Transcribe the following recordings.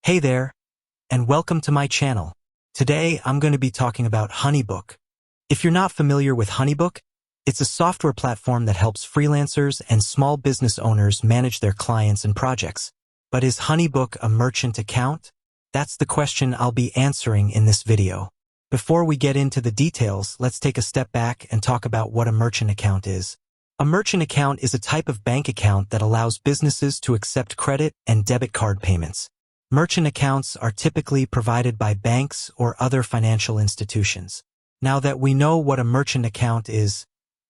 Hey there, and welcome to my channel. Today, I'm going to be talking about HoneyBook. If you're not familiar with HoneyBook, it's a software platform that helps freelancers and small business owners manage their clients and projects. But is HoneyBook a merchant account? That's the question I'll be answering in this video. Before we get into the details, let's take a step back and talk about what a merchant account is. A merchant account is a type of bank account that allows businesses to accept credit and debit card payments. Merchant accounts are typically provided by banks or other financial institutions. Now that we know what a merchant account is,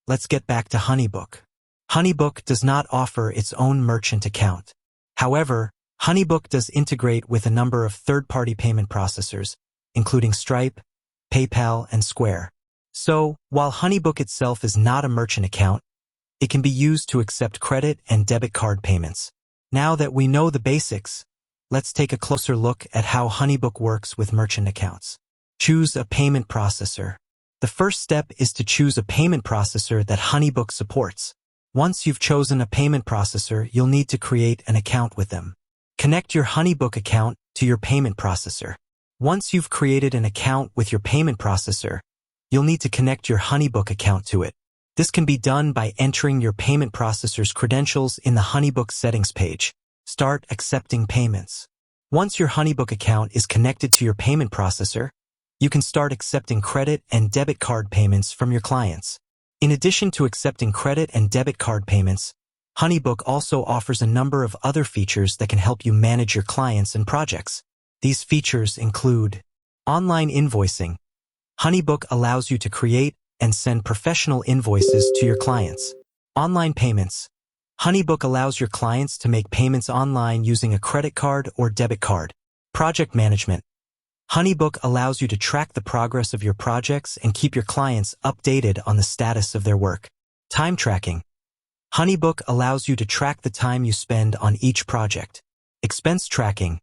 let's get back to HoneyBook. HoneyBook does not offer its own merchant account. However, HoneyBook does integrate with a number of third-party payment processors, including Stripe, PayPal, and Square. So, while HoneyBook itself is not a merchant account, it can be used to accept credit and debit card payments. Now that we know the basics, let's take a closer look at how HoneyBook works with merchant accounts. Choose a payment processor. The first step is to choose a payment processor that HoneyBook supports. Once you've chosen a payment processor, you'll need to create an account with them. Connect your HoneyBook account to your payment processor. Once you've created an account with your payment processor, you'll need to connect your HoneyBook account to it. This can be done by entering your payment processor's credentials in the HoneyBook settings page. Start accepting payments. Once your HoneyBook account is connected to your payment processor, you can start accepting credit and debit card payments from your clients. In addition to accepting credit and debit card payments, HoneyBook also offers a number of other features that can help you manage your clients and projects. These features include online invoicing. HoneyBook allows you to create and send professional invoices to your clients. Online payments. HoneyBook allows your clients to make payments online using a credit card or debit card. Project management. HoneyBook allows you to track the progress of your projects and keep your clients updated on the status of their work. Time tracking. HoneyBook allows you to track the time you spend on each project. Expense tracking.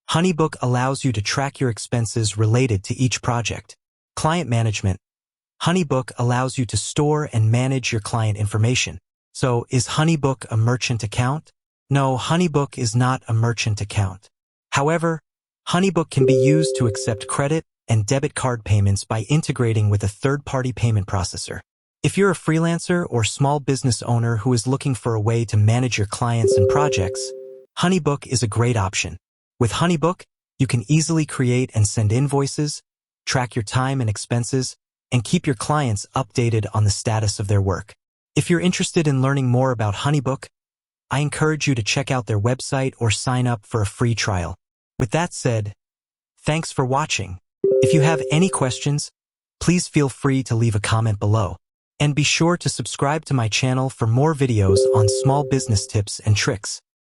HoneyBook allows you to track your expenses related to each project. Client management. HoneyBook allows you to store and manage your client information. So, is HoneyBook a merchant account? No, HoneyBook is not a merchant account. However, HoneyBook can be used to accept credit and debit card payments by integrating with a third-party payment processor. If you're a freelancer or small business owner who is looking for a way to manage your clients and projects, HoneyBook is a great option. With HoneyBook, you can easily create and send invoices, track your time and expenses, and keep your clients updated on the status of their work. If you're interested in learning more about HoneyBook, I encourage you to check out their website or sign up for a free trial. With that said, thanks for watching. If you have any questions, please feel free to leave a comment below. And be sure to subscribe to my channel for more videos on small business tips and tricks.